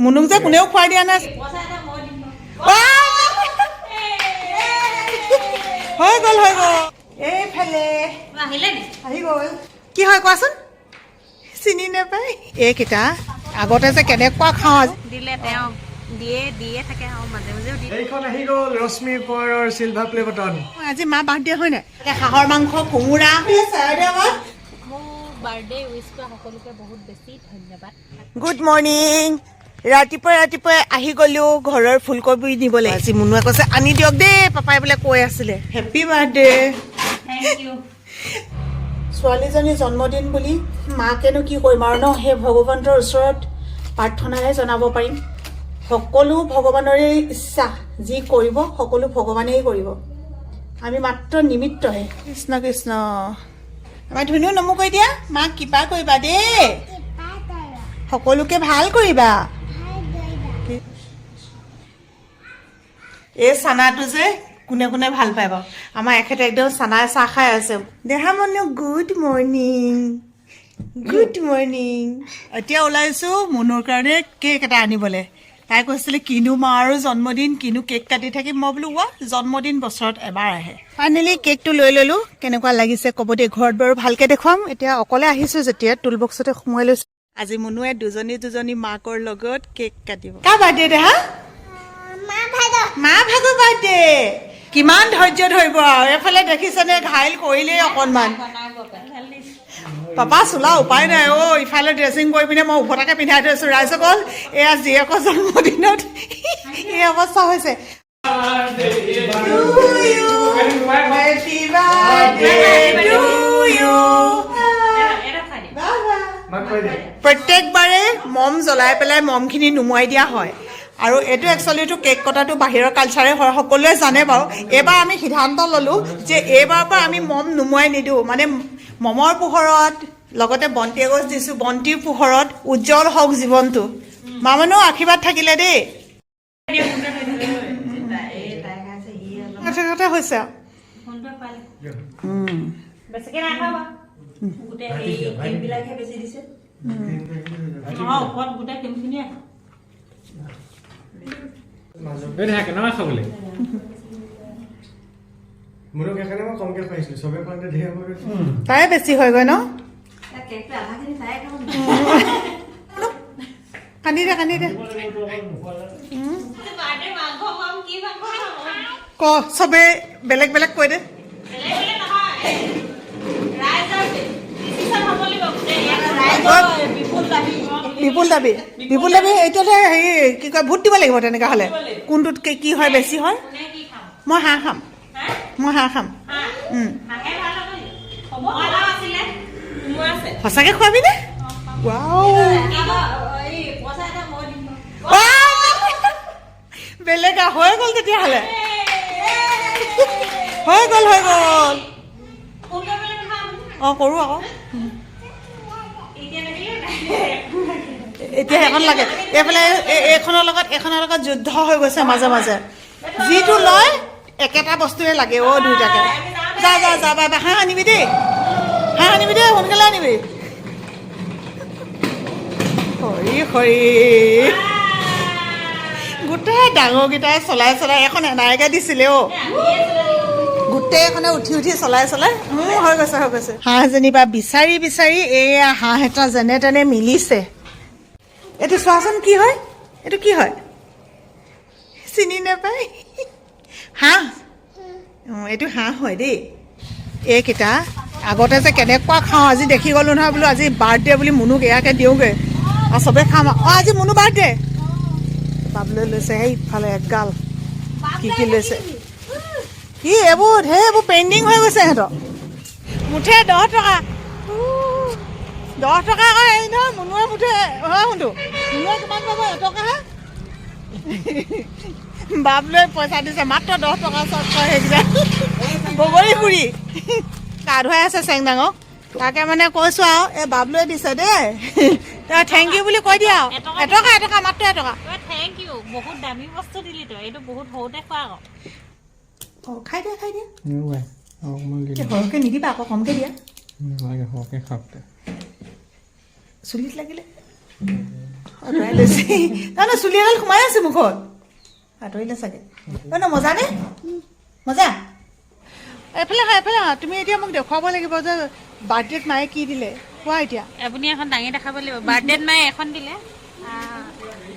মুনুক যে কোনেও খুৱাই দিয়া নাই হৈ গ'ল এইফালে আহি গ'ল কি হয় কোৱাচোন চিনি নাপায় এইকেইটা আগতে যে কেনেকুৱা খাওঁ দিলে তেওঁ দিয়ে থাকে আৰু মাজে মাজেও দিয়ে এইখন আহি গ'ল ৰশ্মি কোঁৱৰৰ চিলভাৰ প্লে বটন আজি মা বাৰ্থডে হয় নাই হাঁহৰ মাংস কোমোৰা বাৰ্থডে উইচ কৰা সকলোকে বহুত বেছি ধন্যবাদ গুড মৰ্ণিং ৰাতিপুৱাই আহি গ'লো ঘৰৰ ফুলকবি নিবলৈ আজি মুনুৱে কৈছে আনি দিয়ক দেই পাপাই বোলে কৈ আছিলে হেপী বাৰ্থডে থেংক ইউ ছোৱালীজনীৰ জন্মদিন বুলি মাকেনো কি কৰিম আৰু ন সেই ভগৱন্তৰ ওচৰত প্ৰাৰ্থনাহে জনাব পাৰিম সকলো ভগৱানৰে ইচ্ছা যি কৰিব সকলো ভগৱানেই কৰিব আমি মাত্ৰ নিমিত্তহে কৃষ্ণ কৃষ্ণ আমাৰ ধুনীয়া নমুক দিয়া মাক কৃপা কৰিবা দেই সকলোকে ভাল কৰিবা এই চানাটো যে কোনে কোনে ভাল পাই বাৰু আমাৰ এখেতে একদম চানাই চাহ খাই আছে দেহা মনো গুড মৰ্ণিং এতিয়া ওলাইছোঁ মুনুৰ কাৰণে কেক এটা আনিবলৈ তাই কৈছিলে কিনো মা আৰু জন্মদিন কিনো কেক কাটি থাকিম মই বোলো জন্মদিন বছৰত এবাৰ আহে ফাইনেলি কেকটো লৈ ল'লোঁ কেনেকুৱা লাগিছে ক'ব দেই ঘৰত বাৰু ভালকৈ দেখুৱাম এতিয়া অকলে আহিছোঁ যেতিয়া টুল বক্সতে সোমোৱাই লৈছোঁ আজি মুনুৱে দুজনী মাকৰ লগত কেক কাটিব কাৰ বাৰ্থডে দেহা মা ভাগৰ বাৰ্থডে কিমান ধৈৰ্য ধৰিব আৰু এইফালে দেখিছেনে ঘাইল কৰিলেই অকণমান পাপা চোলা উপায় নাই ইফালে ড্ৰেছিং কৰি পিনে মই উভতাকে পিন্ধাই থৈছোঁ ৰাইজসকল এয়া জীয়েকৰ জন্মদিনত এই অৱস্থা হৈছে প্ৰত্যেকবাৰে মম জ্বলাই পেলাই মমখিনি নুমুৱাই দিয়া হয় আৰু এইটো একচুৱেলিটো কেক কটাটো বাহিৰৰ কালচাৰে হয় সকলোৱে জানে বাৰু এইবাৰ আমি সিদ্ধান্ত ল'লোঁ যে এইবাৰৰ পৰা আমি মম নুমুৱাই নিদিওঁ মানে মমৰ পোহৰত লগতে বন্তি এগছ দিছোঁ বন্তিৰ পোহৰত উজ্জ্বল হওক জীৱনটো মা মানুহ আশীৰ্বাদ থাকিলে দেই কথা হৈছে কেনেকুৱা খাবলৈ মোৰক এখানে মই কমকৈ খুৱাইছিলোঁ চবে খুৱাওঁতে ধেৰ হৈ গৈছে তাই বেছি হৈ গৈ ন কান্দি দে ক চবে বেলেগ কৈ দে বিপুল দাবী এতিয়ালে হেৰি কি কয় ভোট দিব লাগিব তেনেকুৱা হ'লে কোনটোত কি হয় বেছি হয় মই হাঁহ খাম সঁচাকে খুৱাবি নে বেলেগ হৈ গ'ল তেতিয়াহ'লে হৈ গ'ল কৰোঁ আকৌ এতিয়া সেইখন লাগে এইফালে এইখনৰ লগত যুদ্ধ হৈ গৈছে মাজে মাজে যিটো লয় একেটা বস্তুৱে লাগে দুইটাকে যা বাবা হাঁহ আনিবি দেই সোনকালে আনিবি হৰি গোটেই ডাঙৰকেইটাই চলাই এখন এনাইকে দিছিলে গোটেইখনে উঠি চলাই হৈ গৈছে হাঁহ যেনিবা বিচাৰি এয়া হাঁহ এটা যেনে তেনে মিলিছে এইটো চোৱাচোন কি হয় চিনি নাপায় হাঁহ এইটো হাঁহ হয় দেই এইকেইটা আগতে যে কেনেকুৱা খাওঁ আজি দেখি গ'লো নহয় বোলো আজি বাৰ্থডে বুলি মুনুক এয়াকে দিওঁগৈ আৰু চবে খাম আজি মুনু বাৰ্থডে বাবুলৈ লৈছে ইফালে এগাল কি লৈছে কি এইবোৰ পেইণ্টিং হৈ গৈছে সিহঁতৰ মুঠে 10 টকা আকৌ হেৰি নহয় মুনুৱে মুঠে শুনটো মুনুৱে কিমান পাব এটকাহে বাবুলৈ পইচা দিছে মাত্ৰ 10 টকা সেইকেইটা বগৰী গুৰি গা ধুৱাই আছে চেং ডাঙক তাকে মানে কৈছোঁ আৰু এই বাবুলৈ দিছে দেই থেংক ইউ বুলি কৈ দিয়া এটকা মাত্ৰ এটকা থেংক ইউ বহুত দামী বস্তু দিলি তই এইটো বহুত সৰুতে খোৱা আকৌ খাই দিয়া সৰহকৈ নিদিবা আকৌ কমকৈ দিয়া চুলিত লাগিলে আঁতৰাই লৈছে তাৰমানে চুলি এডাল সোমাই আছে মুখত আঁতৰিলে চাগে ন মজা নে মজা এফালে হা তুমি এতিয়া মোক দেখুৱাব লাগিব যে বাৰ্থডেত মায়ে কি দিলে কোৱা এতিয়া আপুনি এখন দাঙি দেখাব লাগিব বাৰ্থডেত মায়ে এখন দিলে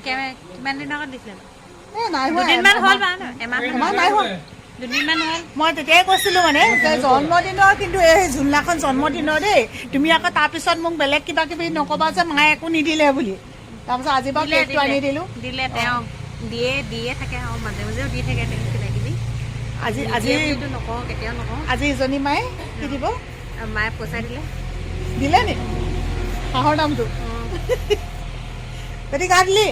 কিমান দিনৰ আগত দিছিলে নাই দুদিনমান হ'ল বা এমাহ নাই হোৱা দুদিনমান হ'ল মই তেতিয়াই কৈছিলোঁ মানে যে জন্মদিনৰ কিন্তু এই জোনলাখন জন্মদিনৰ দেই তুমি আকৌ তাৰপিছত মোক বেলেগ কিবা কিবি নক'বা যে মায়ে একো নিদিলে বুলি তাৰপিছত আজি বাৰু কেকটো আনি দিলোঁ দিলে তেওঁ দিয়ে থাকে আৰু মাজে মাজেও দি থাকে কিবা কিবি আজি নকওঁ কেতিয়াও নকওঁ আজি ইজনী মায়ে কি দিব মায়ে পইচা দিলে নি হাঁহৰ দামটো গতিকে গা দিলি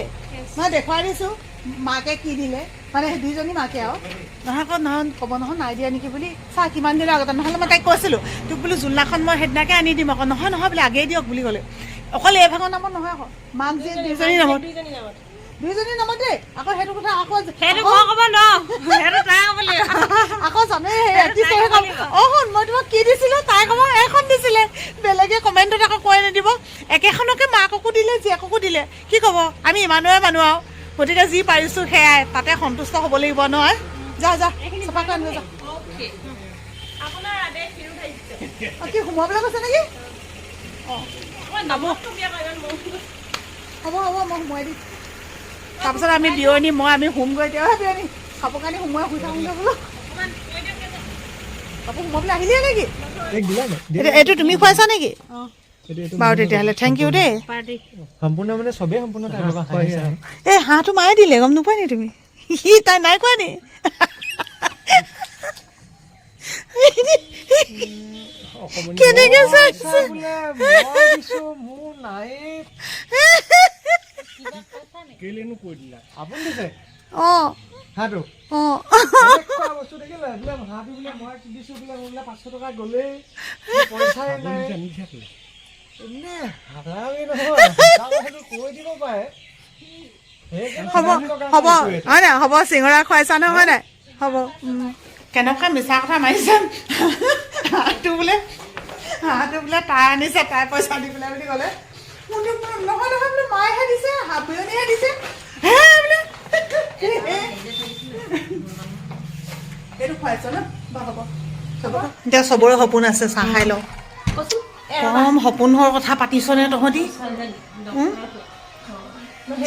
মই দেখুৱাই দিছোঁ মাকে কি দিলে মানে দুইজনী মাকে আৰু নহয় আকৌ নহয় ক'ব নহয় নাই দিয়া নেকি বুলি চা কিমান দিনৰ আগতে নহ'লে মই তাইক কৈছিলোঁ তোক বোলো জোনলাখন মই সেইদিনাকে আনি দিম আকৌ নহয় বোলে আগেই দিয়ক বুলি ক'লে অকল এই ভাগৰ নামত নহয় আকৌ মাক যে দুইজনী নামত দেই আকৌ সেইটো কথা আকৌ জানে মই তোমাক কি দিছিলোঁ তাই ক'ব এইখন দিছিলে বেলেগে কমেণ্টত আকৌ কৈ নিদিব একেখনকে মাককো দিলে জীয়েককো দিলে কি ক'ব আমি ইমানৰে মানুহ আৰু গতিকে যি পাৰিছোঁ সেয়াই তাতে সন্তুষ্ট হ'ব লাগিব নহয় যা চফা কৰি আনিব যা কি সোমোৱাবলৈ কৈছে নেকি হ'ব মই সোমোৱাই দিম তাৰপিছত আমি বিয়নী আমি সোমগৈ এতিয়াহে বিয়নী কাপোৰ কানি সোমোৱাই শুই থাকোঁগৈ বোলো কাপোৰ সোমাবলৈ আহিলে নেকি এইটো তুমি খুৱাইছা নেকি বাৰু তেতিয়াহ'লে থেংক ইউ দেই সম্পূৰ্ণ মানে চবেই সম্পূৰ্ণ এই হাঁহটো মায়ে দিলে গম নোপোৱা নি তুমি তাই নাই কোৱা নি কেনেকে চাইছে হ'ব হয় নাই হ'ব চিঙৰা খুৱাইছা নহয় নাই হ'ব কেনেকুৱা মিছা কথা মাৰিছে হাঁহটো বোলে তাই আনিছে তাই পইচা দি পেলাই বুলি ক'লে নহয় বোলে মায়েহে দিছে বিয়নীহে দিছে বোলে এইটো খুৱাইছ ন বা হ'ব এতিয়া চবৰে সপোন আছে চাহ খাই লওঁ কম সপোনৰ কথা পাতিছনে তহঁতি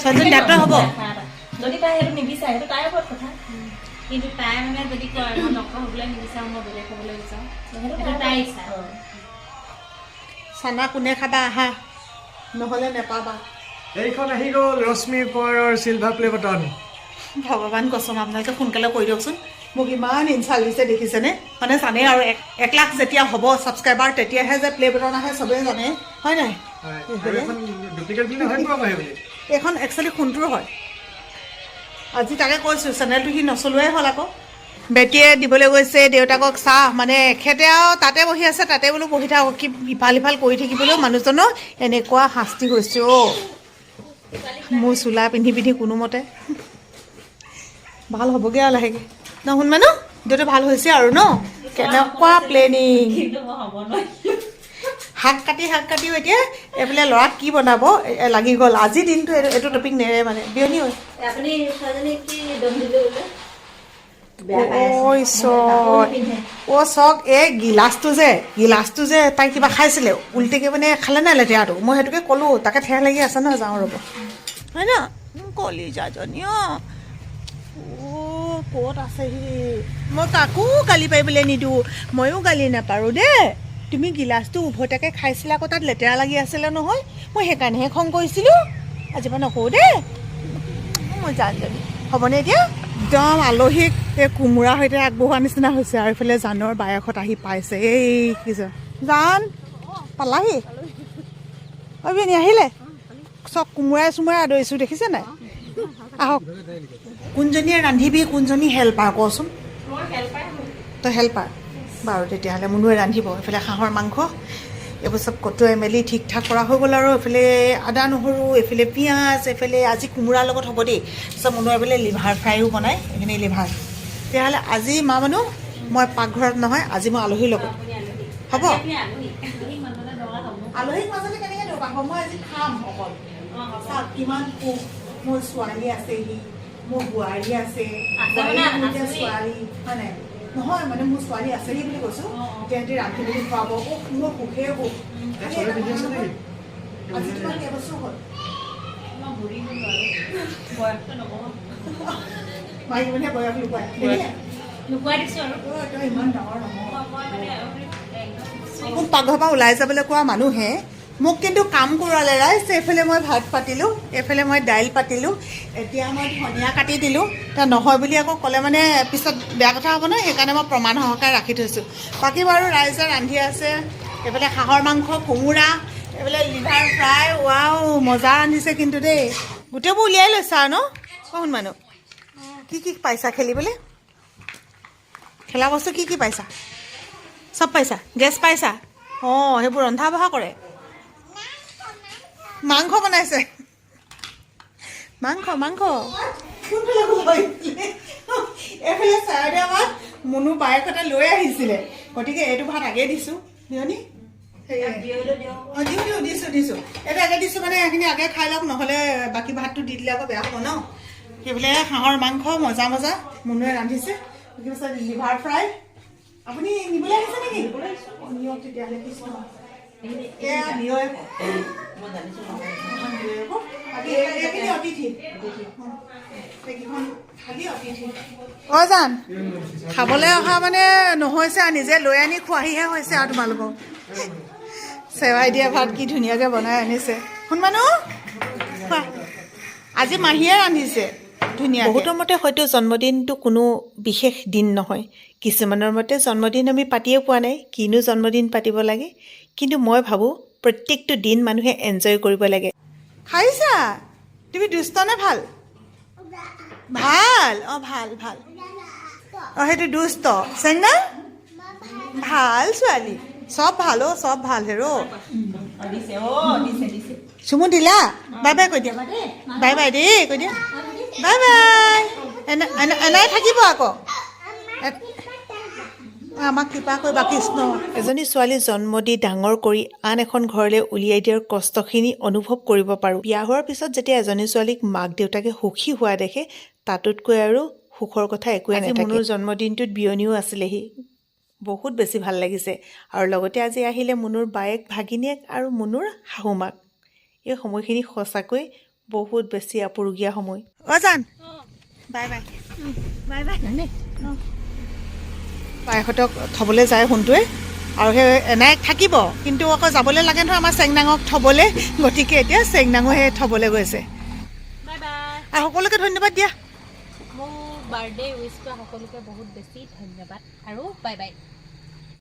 ছোৱালীজনী ডাক্তৰ হ'ব যদি তাই সেইটো নিবিচাৰে সেইটো তাইৰ ওপৰত কথা কিন্তু তাই মানে যদি কয় মই ডক্তৰ হ'বলৈ নিবিচাৰোঁ মই বেলেগ হ'বলৈ বিচাৰোঁ সেইটো তাইৰ ইচ্ছা চানা কোনে খাবা আহা নহ'লে নেপাবা এইখন আহি গ'ল ৰশ্মি কোঁৱৰৰ চিলভাৰ প্লে বটন ভগৱান কচম আপোনালোকে সোনকালে কৈ দিয়কচোন মোক ইমান ইনচাল্ট দিছে দেখিছেনে মানে জানে আৰু 1 লাখ যেতিয়া হ'ব ছাবস্ক্ৰাইবাৰ তেতিয়াহে যে প্লে বটন আহে চবেই জানে হয় নাই এইখন একচুৱেলি সোণটোৰ হয় আজি তাকে কৈছোঁ চেনেলটো সি নচলোৱাই হ'ল আকৌ বেটীয়ে দিবলৈ গৈছে দেউতাকক চাহ মানে এখেতে আৰু তাতে বহি আছে তাতে বোলো বহি থাকক কি ইফাল সিফাল কৰি থাকিবলৈও মানুহজনৰ এনেকুৱা শাস্তি হৈছে মোৰ চোলা পিন্ধি কোনোমতে ভাল হ'বগৈ আৰু লাহেকৈ ন শুনবা ন ভিডিঅ'টো ভাল হৈছে আৰু ন কেনেকুৱা প্লেনিং শাক কাটিও এতিয়া এইফালে ল'ৰাক কি বনাব লাগি গ'ল আজিৰ দিনটো এইটো টপিক নেৰে মানে বিয়নী হয় চক এই গিলাচটো যে তাই কিবা খাইছিলে উল্টিকে মানে খালে নাই লেতেৰাটো মই সেইটোকে ক'লোঁ তাকে ঠেহ লাগি আছে নহয় যাওঁ ৰ'ব হয় ন কলিজাজনী ক'ত আছেহি মই কাকো গালি পাৰিবলৈ নিদিওঁ ময়ো গালি নাপাৰোঁ দেই তুমি গিলাচটো উভতাকে খাইছিলা আকৌ তাত লেতেৰা লাগি আছিলে নহয় মই সেইকাৰণেহে খং কৰিছিলোঁ আজিৰ পৰা নকওঁ দেই মই জানজনী হ'বনে এতিয়া একদম আলহীক এই কোমোৰা সৈতে আগবঢ়োৱা নিচিনা হৈছে আৰু এইফালে জানৰ বায়সত আহি পাইছে এই কি জান পালাহি বিয়নী আহিলে চব কোমোৰাই চোমোৰাই আদৰিছোঁ দেখিছে নাই আহক কোনজনীয়ে ৰান্ধিবি কোনজনী হেল্পাৰ কচোন তই হেল্পাৰ বাৰু তেতিয়াহ'লে মুনুৱে ৰান্ধিব এইফালে হাঁহৰ মাংস এইবোৰ চব কটোৱাই মেলি ঠিক ঠাক কৰা হৈ গ'ল আৰু এইফালে আদা নহৰু এইফালে পিঁয়াজ এইফালে আজি কোমোৰাৰ লগত হ'ব দেই তাৰপিছত মুনুৱে এইফালে লিভাৰ ফ্ৰাইও বনায় এইখিনি লিভাৰ তেতিয়াহ'লে আজি মা মানুহ মই পাকঘৰত নহয় আজি মই আলহীৰ লগত হ'ব আলহীক মাজতে কেনেকৈ দিওঁ মই আজি খাম অকল চাওক কিমান সুখ, মোৰ ছোৱালী আছেহি, মোৰ বোৱাৰী আছে, আছে মানে বোৱাৰী মোৰ এতিয়া আছেই। ছোৱালী হয় নাই নহয় মানে মোৰ ছোৱালী আছেহি বুলি কৈছোঁ তেহেঁতি ৰান্ধি মেলি খুৱাব মোৰ সুখেই সুখ খালি চবে এটা ঠিকে আছে কথা নেকি? নহয়, আজি তোমাৰ কেইবছৰ হ'ল মই বুঢ়ী হ'লো আৰু বয়সটো নকওঁ মাইকী মানুহে বয়স লুকুৱাই লুকুৱাই দিছোঁ আৰু তই ইমান ডাঙৰ নহয় মই মানে একদম মোক পাকঘৰৰ পৰা ওলাই যাবলৈ কোৱা মানুহে মোক কিন্তু কাম কৰালে ৰাইজ এইফালে মই ভাত পাতিলোঁ এইফালে মই দাইল পাতিলোঁ এতিয়া মই ধনিয়া কাটি দিলোঁ এতিয়া নহয় বুলি আকৌ ক'লে মানে পিছত বেয়া কথা হ'ব নহয় সেইকাৰণে মই প্ৰমাণ সহকাৰে ৰাখি থৈছোঁ বাকী বাৰু ৰাইজে ৰান্ধি আছে এইফালে হাঁহৰ মাংস কোমোৰা এইফালে লিভাৰ ফ্ৰাই ৱাও মজা ৰান্ধিছে কিন্তু দেই গোটেইবোৰ উলিয়াই লৈছা আৰু ন কোন মানুহ কি পাইছা খেলিবলৈ খেলা বস্তু কি পাইছা চব পাইছা গেছ পাইছা অঁ সেইবোৰ ৰন্ধা বঢ়া কৰে মাংস বনাইছে মাংস এইফালে চাইডে ভাত মুনু বায়েকহঁতে লৈ আহিছিলে গতিকে এইটো ভাত আগে দিছোঁ দিয়নি দিছোঁ এইটো আগে দিছোঁ মানে এইখিনি আগে খাই লওক নহ'লে বাকী ভাতটো দি দিলে আকৌ বেয়া হ'ব ন সেইফালে হাঁহৰ মাংস মজা মুনুৱে ৰান্ধিছে লিভাৰ ফ্ৰাই আপুনি নিবলৈ আহিছে নেকি নিয়ক তেতিয়াহ'লে কৃষ্ণ এয়া নিয়ক অ' জান খাবলৈ অহা মানে নহৈছে আৰু নিজে লৈ আনি খোৱাহিহে হৈছে আৰু তোমালোকক চেৱাই দিয়া ভাত কি ধুনীয়াকৈ বনাই আনিছে শুন মানুহ খোৱা আজি মাহীয়ে ৰান্ধিছে ধুনীয়া বহুতৰ মতে হয়তো জন্মদিনটো কোনো বিশেষ দিন নহয় কিছুমানৰ মতে জন্মদিন আমি পাতিয়ে পোৱা নাই কিনো জন্মদিন পাতিব লাগে কিন্তু মই ভাবোঁ প্ৰত্যেকটো দিন মানুহে এনজয় কৰিব লাগে খাইছা তুমি দুষ্ট নে ভাল ভাল অঁ ভাল অঁ সেইটো দুষ্ট চেংনা ভাল ছোৱালী চব ভাল অ' চব ভাল হেৰ' চুমু দিলা বাই বাই কৈ দিয়া বাই বাই দেই কৈ দিয়া বাই বাই এনাই থাকিব আকৌ আমাক কৃপা কৰিবা কৃষ্ণ এজনী ছোৱালী জন্ম দি ডাঙৰ কৰি আন এখন ঘৰলৈ উলিয়াই দিয়াৰ কষ্টখিনি অনুভৱ কৰিব পাৰোঁ বিয়া হোৱাৰ পিছত যেতিয়া এজনী ছোৱালীক মাক দেউতাকে সুখী হোৱা দেখে তাতোতকৈ আৰু সুখৰ কথা একোৱে নাথাকে মুনুৰ জন্মদিনটোত বিয়নীও আছিলেহি বহুত বেছি ভাল লাগিছে আৰু লগতে আজি আহিলে মুনুৰ বায়েক ভাগিনীয়েক আৰু মুনুৰ শাহুমাক এই সময়খিনি সঁচাকৈ বহুত বেছি আপুৰুগীয়া সময় অ' জান বাই বাই বায়েকহঁতক থ'বলৈ যায় সোণটোৱে আৰু সেই এনাইক থাকিব কিন্তু আকৌ যাবলৈ লাগে নহয় আমাৰ চেংনাঙক থ'বলৈ গতিকে এতিয়া চেংনাঙো সেই থ'বলৈ গৈছে বাই বাই আৰু সকলোকে ধন্যবাদ দিয়া মোৰ বাৰ্থডে উইচ কৰা সকলোকে বহুত বেছি ধন্যবাদ আৰু বাই বাই